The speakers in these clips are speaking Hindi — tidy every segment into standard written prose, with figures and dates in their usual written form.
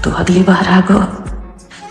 तू अगली बार आगो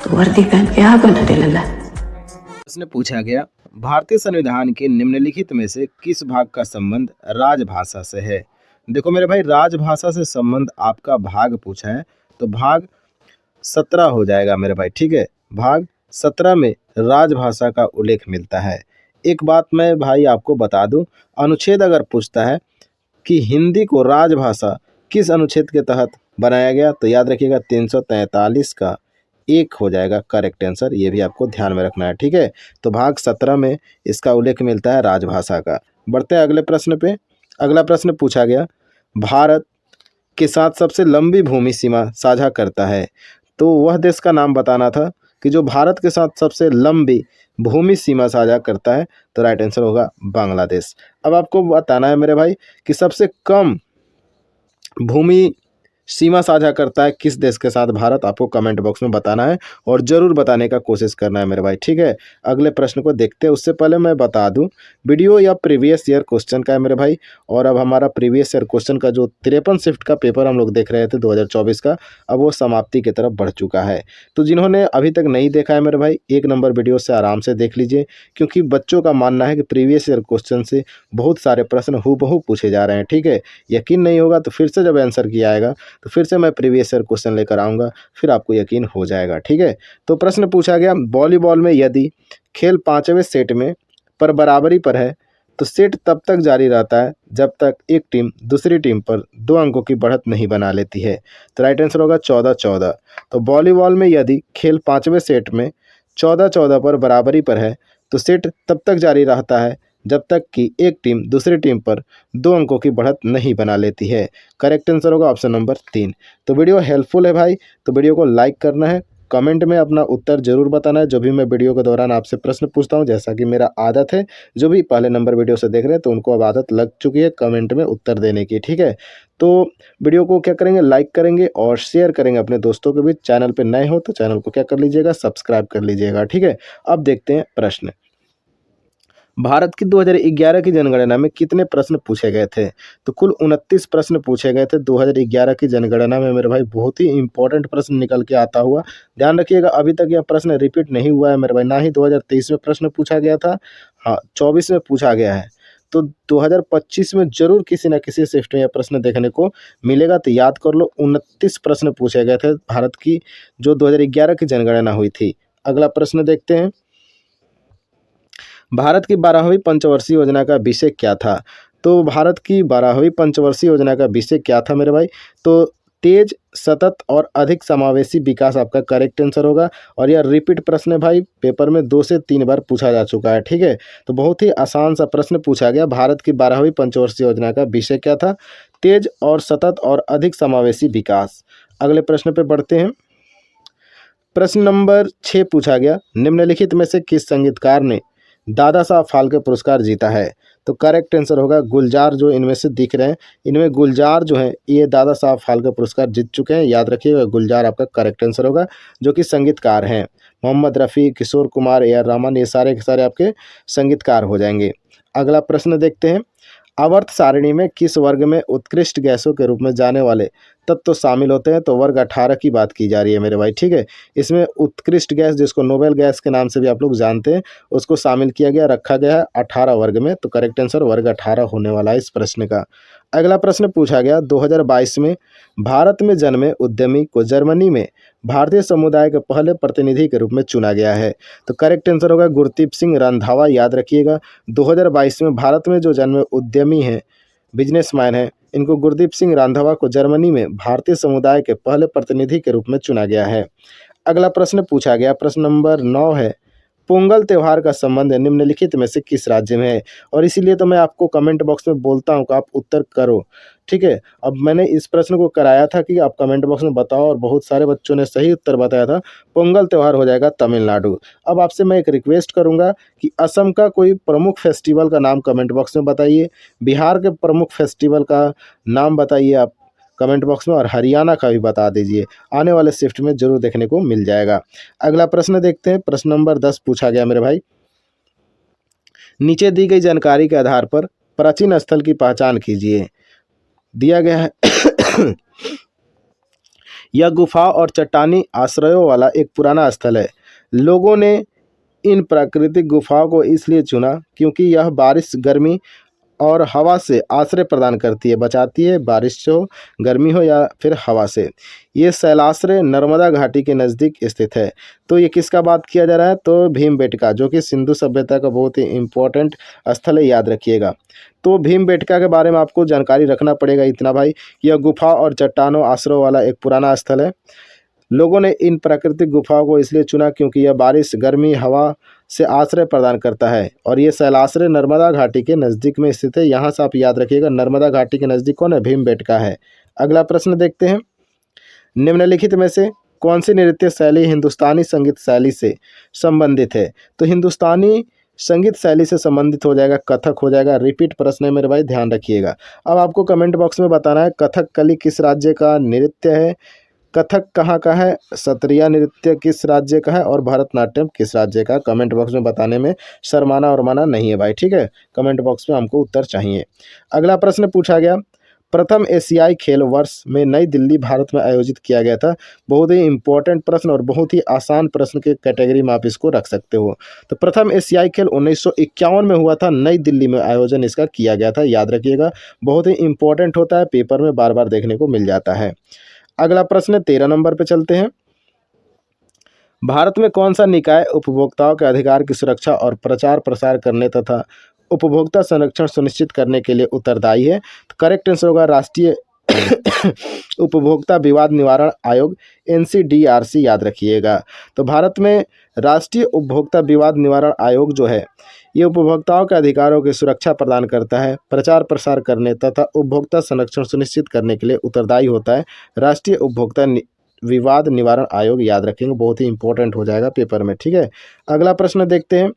तो वर्दी पहन के आगो ना रे लल्ला। प्रश्न पूछा गया, भारतीय संविधान के निम्नलिखित में से किस भाग का संबंध राजभाषा से है। देखो मेरे भाई, राजभाषा से संबंध आपका भाग पूछा है तो भाग 17 हो जाएगा मेरे भाई। ठीक है, भाग 17 में राजभाषा का उल्लेख मिलता है। एक बात मैं भाई आपको बता दूं, अनुच्छेद अगर पूछता है कि हिंदी को राजभाषा किस अनुच्छेद के तहत बनाया गया, तो याद रखिएगा 343 का 1 हो जाएगा करेक्ट आंसर। ये भी आपको ध्यान में रखना है। ठीक है, तो भाग 17 में इसका उल्लेख मिलता है राजभाषा का। बढ़ते हैं अगले प्रश्न पे। अगला प्रश्न पूछा गया, भारत के साथ सबसे लंबी भूमि सीमा साझा करता है, तो वह देश का नाम बताना था कि जो भारत के साथ सबसे लंबी भूमि सीमा साझा करता है, तो राइट आंसर होगा बांग्लादेश। अब आपको बताना है मेरे भाई कि सबसे कम भूमि सीमा साझा करता है किस देश के साथ भारत, आपको कमेंट बॉक्स में बताना है और ज़रूर बताने का कोशिश करना है मेरे भाई। ठीक है, अगले प्रश्न को देखते हैं। उससे पहले मैं बता दूं, वीडियो या प्रीवियस ईयर क्वेश्चन का है मेरे भाई, और अब हमारा प्रीवियस ईयर क्वेश्चन का जो 53 शिफ्ट का पेपर हम लोग देख रहे थे 2024 का, अब वो समाप्ति की तरफ बढ़ चुका है। तो जिन्होंने अभी तक नहीं देखा है मेरे भाई, 1 नंबर वीडियो से आराम से देख लीजिए, क्योंकि बच्चों का मानना है कि प्रीवियस ईयर क्वेश्चन से बहुत सारे प्रश्न हूबहू पूछे जा रहे हैं। ठीक है, यकीन नहीं होगा तो फिर से जब आंसर किया आएगा तो फिर से मैं प्रीवियस ईयर क्वेश्चन लेकर आऊँगा, फिर आपको यकीन हो जाएगा। ठीक है, तो प्रश्न पूछा गया, वॉलीबॉल में यदि खेल 5वें सेट में पर बराबरी पर है तो सेट तब तक जारी रहता है जब तक एक टीम दूसरी टीम पर 2 अंकों की बढ़त नहीं बना लेती है। तो राइट आंसर होगा 14-14। तो वॉलीबॉल में यदि खेल 5वें सेट में 14-14 पर बराबरी पर है तो सेट तब तक जारी रहता है जब तक कि एक टीम दूसरी टीम पर 2 अंकों की बढ़त नहीं बना लेती है। करेक्ट आंसर होगा ऑप्शन नंबर 3। तो वीडियो हेल्पफुल है भाई, तो वीडियो को लाइक करना है, कमेंट में अपना उत्तर जरूर बताना है। जो भी मैं वीडियो के दौरान आपसे प्रश्न पूछता हूं, जैसा कि मेरा आदत है, जो भी पहले नंबर वीडियो से देख रहे हैं तो उनको अब आदत लग चुकी है कमेंट में उत्तर देने की। ठीक है, तो वीडियो को क्या करेंगे, लाइक करेंगे और शेयर करेंगे अपने दोस्तों के बीच। चैनल पर नए हो तो चैनल को क्या कर लीजिएगा, सब्सक्राइब कर लीजिएगा। ठीक है, अब देखते हैं प्रश्न। भारत की 2011 की जनगणना में कितने प्रश्न पूछे गए थे, तो कुल 29 प्रश्न पूछे गए थे 2011 की जनगणना में मेरे भाई। बहुत ही इंपॉर्टेंट प्रश्न निकल के आता हुआ, ध्यान रखिएगा। अभी तक यह प्रश्न रिपीट नहीं हुआ है मेरे भाई, ना ही 2023 में प्रश्न पूछा गया था, हाँ 24 में पूछा गया है। तो 2025 में जरूर किसी न किसी शिफ्ट में यह प्रश्न देखने को मिलेगा। तो याद कर लो, 29 प्रश्न पूछे गए थे भारत की जो 2011 की जनगणना हुई थी। अगला प्रश्न देखते हैं, भारत की 12वीं पंचवर्षीय योजना का विषय क्या था। तो भारत की 12वीं पंचवर्षीय योजना का विषय क्या था मेरे भाई, तो तेज, सतत और अधिक समावेशी विकास आपका करेक्ट आंसर होगा। और यह रिपीट प्रश्न है भाई, पेपर में 2 से 3 बार पूछा जा चुका है। ठीक है, तो बहुत ही आसान सा प्रश्न पूछा गया, भारत की 12वीं पंचवर्षीय योजना का विषय क्या था, तेज और सतत और अधिक समावेशी विकास। अगले प्रश्न पे बढ़ते हैं। प्रश्न नंबर 6 पूछा गया, निम्नलिखित में से किस संगीतकार ने दादा साहब फाल्के पुरस्कार जीता है। तो करेक्ट आंसर होगा गुलजार। जो इनमें से दिख रहे हैं, इनमें गुलजार जो है ये दादा साहब फाल्के पुरस्कार जीत चुके हैं। याद रखिएगा, गुलजार आपका करेक्ट आंसर होगा, जो कि संगीतकार हैं। मोहम्मद रफ़ी, किशोर कुमार, ए आर रहमान, ये सारे के सारे आपके संगीतकार हो जाएंगे। अगला प्रश्न देखते हैं, आवर्त सारणी में किस वर्ग में उत्कृष्ट गैसों के रूप में जाने वाले तत्व शामिल होते हैं। तो वर्ग 18 की बात की जा रही है मेरे भाई। ठीक है, इसमें उत्कृष्ट गैस, जिसको नोबेल गैस के नाम से भी आप लोग जानते हैं, उसको शामिल किया गया, रखा गया है 18 वर्ग में। तो करेक्ट आंसर वर्ग 18 होने वाला है इस प्रश्न का। अगला प्रश्न पूछा गया, 2022 में भारत में जन्मे उद्यमी को जर्मनी में भारतीय समुदाय के पहले प्रतिनिधि के रूप में चुना गया है। तो करेक्ट आंसर होगा गुरदीप सिंह रंधावा। याद रखिएगा, 2022 में भारत में जो जन्मे उद्यमी हैं, बिजनेसमैन हैं, इनको गुरदीप सिंह रंधावा को जर्मनी में भारतीय समुदाय के पहले प्रतिनिधि के रूप में चुना गया है। अगला प्रश्न पूछा गया, प्रश्न नंबर 9 है, पोंगल त्यौहार का संबंध निम्नलिखित में से किस राज्य में है। और इसीलिए तो मैं आपको कमेंट बॉक्स में बोलता हूँ कि आप उत्तर करो। ठीक है, अब मैंने इस प्रश्न को कराया था कि आप कमेंट बॉक्स में बताओ, और बहुत सारे बच्चों ने सही उत्तर बताया था। पोंगल त्यौहार हो जाएगा तमिलनाडु। अब आपसे मैं एक रिक्वेस्ट करूंगा कि असम का कोई प्रमुख फेस्टिवल का नाम कमेंट बॉक्स में बताइए, बिहार के प्रमुख फेस्टिवल का नाम बताइए आप कमेंट बॉक्स में, और हरियाणा का भी बता दीजिए। आने वाले शिफ्ट में जरूर देखने को मिल जाएगा। अगला प्रश्न देखते हैं, प्रश्न नंबर 10 पूछा गया मेरे भाई, नीचे दी गई जानकारी के आधार पर प्राचीन स्थल की पहचान कीजिए। दिया गया है यह गुफा और चट्टानी आश्रयों वाला एक पुराना स्थल है। लोगों ने इन प्राकृतिक गुफाओं को इसलिए चुना क्योंकि यह बारिश, गर्मी और हवा से आश्रय प्रदान करती है, बचाती है, बारिश हो, गर्मी हो या फिर हवा से। ये शैलाश्रय नर्मदा घाटी के नज़दीक स्थित है। तो ये किसका बात किया जा रहा है? तो भीमबेटका, जो कि सिंधु सभ्यता का बहुत ही इम्पोर्टेंट स्थल है, याद रखिएगा। तो भीमबेटका के बारे में आपको जानकारी रखना पड़ेगा इतना भाई, यह गुफा और चट्टानों आश्रय वाला एक पुराना स्थल है। लोगों ने इन प्राकृतिक गुफाओं को इसलिए चुना क्योंकि यह बारिश, गर्मी, हवा से आश्रय प्रदान करता है और ये शैलाश्रय नर्मदा घाटी के नज़दीक में स्थित है। यहाँ से आप याद रखिएगा, नर्मदा घाटी के नज़दीक कौन है? भीमबेटका है। अगला प्रश्न देखते हैं, निम्नलिखित में से कौन सी नृत्य शैली हिंदुस्तानी संगीत शैली से संबंधित है? तो हिंदुस्तानी संगीत शैली से संबंधित हो जाएगा कथक, हो जाएगा। रिपीट प्रश्न है मेरे भाई, ध्यान रखिएगा। अब आपको कमेंट बॉक्स में बताना है कथकली किस राज्य का नृत्य है, कथक कहाँ का है, सत्रिया नृत्य किस राज्य का है और भरतनाट्यम किस राज्य का। कमेंट बॉक्स में बताने में शर्माना और माना नहीं है भाई, ठीक है। कमेंट बॉक्स में हमको उत्तर चाहिए। अगला प्रश्न पूछा गया, प्रथम एशियाई खेल वर्ष में नई दिल्ली, भारत में आयोजित किया गया था। बहुत ही इंपॉर्टेंट प्रश्न और बहुत ही आसान प्रश्न के कैटेगरी में आप इसको रख सकते हो। तो प्रथम एशियाई खेल 1951 में हुआ था, नई दिल्ली में आयोजन इसका किया गया था, याद रखिएगा। बहुत ही इंपॉर्टेंट होता है, पेपर में बार बार देखने को मिल जाता है। अगला प्रश्न 13 नंबर पे चलते हैं, भारत में कौन सा निकाय उपभोक्ताओं के अधिकार की सुरक्षा और प्रचार प्रसार करने तथा उपभोक्ता संरक्षण सुनिश्चित करने के लिए उत्तरदायी है? तो करेक्ट आंसर होगा राष्ट्रीय उपभोक्ता विवाद निवारण आयोग, NCDRC, याद रखिएगा। तो भारत में राष्ट्रीय उपभोक्ता विवाद निवारण आयोग जो है, ये उपभोक्ताओं के अधिकारों की सुरक्षा प्रदान करता है, प्रचार प्रसार करने तथा उपभोक्ता संरक्षण सुनिश्चित करने के लिए उत्तरदायी होता है। राष्ट्रीय उपभोक्ता विवाद निवारण आयोग, याद रखेंगे, बहुत ही इंपॉर्टेंट हो जाएगा पेपर में, ठीक है। अगला प्रश्न देखते हैं,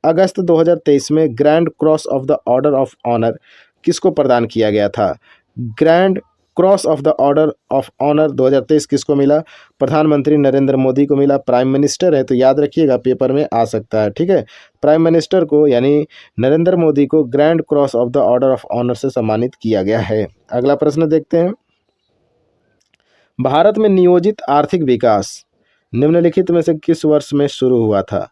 अगस्त 2023 में grand cross of the order of honour किसको प्रदान किया गया था? Grand cross of the order of honour 2023 किसको मिला? प्रधानमंत्री नरेंद्र मोदी को मिला। प्राइम मिनिस्टर है तो याद रखिएगा, पेपर में आ सकता है, ठीक है। प्राइम मिनिस्टर को यानी नरेंद्र मोदी को grand cross of the order of honour से सम्मानित किया गया है। अगला प्रश्न देखते हैं, भारत में नियोजित आर्थिक विकास निम्नलिखित में से किस वर्ष में शुरू हुआ था?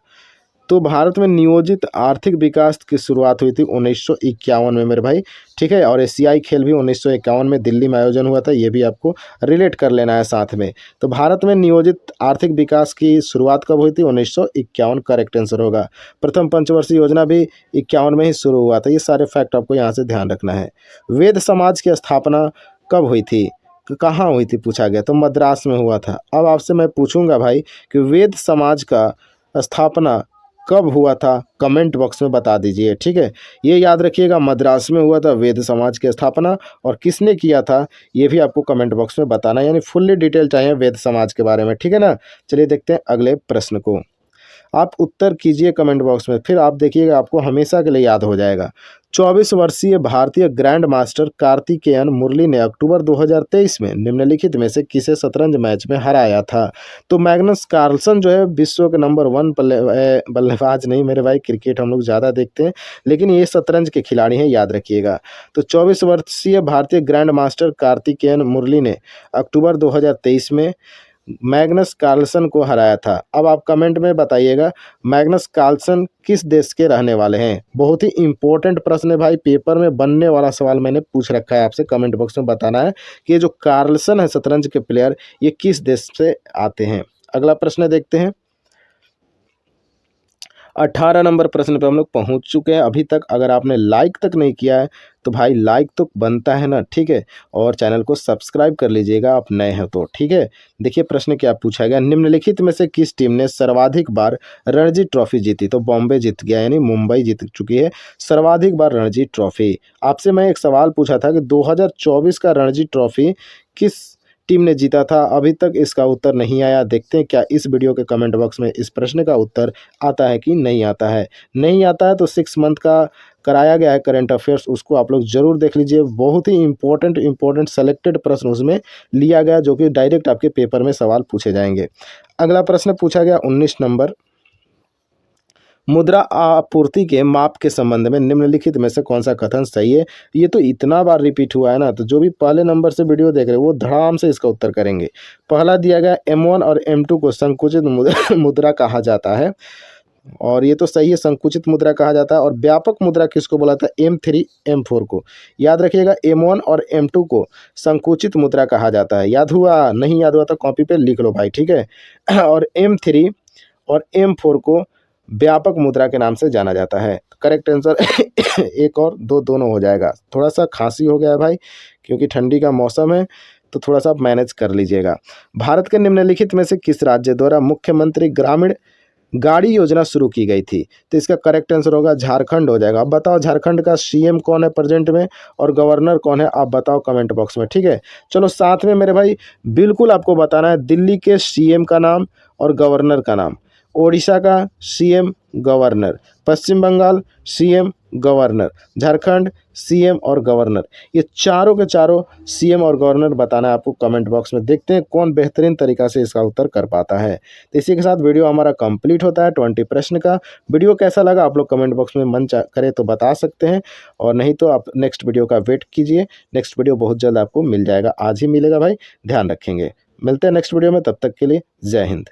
तो भारत में नियोजित आर्थिक विकास की शुरुआत हुई थी 1951 में मेरे भाई, ठीक है। और एशियाई खेल भी 1951 में दिल्ली में आयोजन हुआ था, ये भी आपको रिलेट कर लेना है साथ में। तो भारत में नियोजित आर्थिक विकास की शुरुआत कब हुई थी? 1951, करेक्ट आंसर होगा। प्रथम पंचवर्षीय योजना भी 51 में ही शुरू हुआ था। ये सारे फैक्ट आपको यहाँ से ध्यान रखना है। वेद समाज की स्थापना कब हुई थी, कहाँ हुई थी पूछा गया, तो मद्रास में हुआ था। अब आपसे मैं पूछूंगा भाई कि वेद समाज का स्थापना कब हुआ था, कमेंट बॉक्स में बता दीजिए, ठीक है। ये याद रखिएगा, मद्रास में हुआ था वेद समाज की स्थापना, और किसने किया था ये भी आपको कमेंट बॉक्स में बताना, यानी फुल्ली डिटेल चाहिए वेद समाज के बारे में, ठीक है ना। चलिए देखते हैं अगले प्रश्न को। आप उत्तर कीजिए कमेंट बॉक्स में, फिर आप देखिएगा आपको हमेशा के लिए याद हो जाएगा। 24 वर्षीय भारतीय ग्रैंड मास्टर कार्तिकेयन मुरली ने अक्टूबर 2023 में निम्नलिखित में से किसे शतरंज मैच में हराया था? तो मैग्नस कार्लसन जो है विश्व के नंबर 1 बल्लेबाज नहीं मेरे भाई, क्रिकेट हम लोग ज़्यादा देखते हैं, लेकिन ये शतरंज के खिलाड़ी हैं, याद रखिएगा। तो 24 वर्षीय भारतीय ग्रैंड मास्टर कार्तिकेयन मुरली ने अक्टूबर 2023 में मैग्नस कार्लसन को हराया था। अब आप कमेंट में बताइएगा मैग्नस कार्लसन किस देश के रहने वाले हैं? बहुत ही इंपॉर्टेंट प्रश्न है भाई, पेपर में बनने वाला सवाल मैंने पूछ रखा है आपसे, कमेंट बॉक्स में बताना है कि ये जो कार्लसन है शतरंज के प्लेयर, ये किस देश से आते हैं। अगला प्रश्न देखते हैं, 18 नंबर प्रश्न पे हम लोग पहुंच चुके हैं। अभी तक अगर आपने लाइक तक नहीं किया है तो भाई लाइक तो बनता है ना, ठीक है, और चैनल को सब्सक्राइब कर लीजिएगा आप नए हैं तो, ठीक है। देखिए प्रश्न क्या पूछा गया, निम्नलिखित में से किस टीम ने सर्वाधिक बार रणजी ट्रॉफी जीती? तो बॉम्बे जीत गया, यानी मुंबई जीत चुकी है सर्वाधिक बार रणजी ट्रॉफी। आपसे मैं एक सवाल पूछा था कि 2024 का रणजी ट्रॉफी किस टीम ने जीता था, अभी तक इसका उत्तर नहीं आया। देखते हैं क्या इस वीडियो के कमेंट बॉक्स में इस प्रश्न का उत्तर आता है कि नहीं आता है। नहीं आता है तो 6 मंथ का कराया गया है करंट अफेयर्स, उसको आप लोग जरूर देख लीजिए। बहुत ही इंपॉर्टेंट सेलेक्टेड प्रश्न उसमें लिया गया जो कि डायरेक्ट आपके पेपर में सवाल पूछे जाएंगे। अगला प्रश्न पूछा गया 19 नंबर, मुद्रा आपूर्ति के माप के संबंध में निम्नलिखित में से कौन सा कथन सही है। ये तो इतना बार रिपीट हुआ है ना, तो जो भी पहले नंबर से वीडियो देख रहे हैं वो धड़ाम से इसका उत्तर करेंगे। पहला दिया गया M1 और M2 को संकुचित मुद्रा कहा जाता है, और ये तो सही है, संकुचित मुद्रा कहा जाता है। और व्यापक मुद्रा किसको बोला था, M3 M4 को। याद रखिएगा M1 और M2 को संकुचित मुद्रा कहा जाता है। याद हुआ? नहीं याद हुआ तो कॉपी पे लिख लो भाई, ठीक है। और M3 और M4 को व्यापक मुद्रा के नाम से जाना जाता है। करेक्ट आंसर एक और दो दोनों हो जाएगा। थोड़ा सा खांसी हो गया है भाई, क्योंकि ठंडी का मौसम है, तो थोड़ा सा मैनेज कर लीजिएगा। भारत के निम्नलिखित में से किस राज्य द्वारा मुख्यमंत्री ग्रामीण गाड़ी योजना शुरू की गई थी। तो इसका करेक्ट आंसर होगा झारखंड हो जाएगा। अब बताओ झारखंड का CM कौन है प्रेजेंट में और गवर्नर कौन है, आप बताओ कमेंट बॉक्स में, ठीक है। चलो साथ में मेरे भाई बिल्कुल आपको बताना है दिल्ली के CM का नाम और गवर्नर का नाम, ओडिशा का CM governor, Paschim Bengal CM governor, Jharkhand CM और गवर्नर, ये चारों के चारों CM और गवर्नर बताना है आपको कमेंट बॉक्स में। देखते हैं कौन बेहतरीन तरीका से इसका उत्तर कर पाता है। तो इसी के साथ वीडियो हमारा कंप्लीट होता है 20 प्रश्न का। वीडियो कैसा लगा आप लोग कमेंट बॉक्स में मन करे तो बता सकते हैं, और नहीं तो आप नेक्स्ट वीडियो का वेट कीजिए। नेक्स्ट वीडियो बहुत जल्द आपको मिल जाएगा, आज ही मिलेगा भाई, ध्यान रखेंगे। मिलते हैं नेक्स्ट वीडियो में, तब तक के लिए जय हिंद।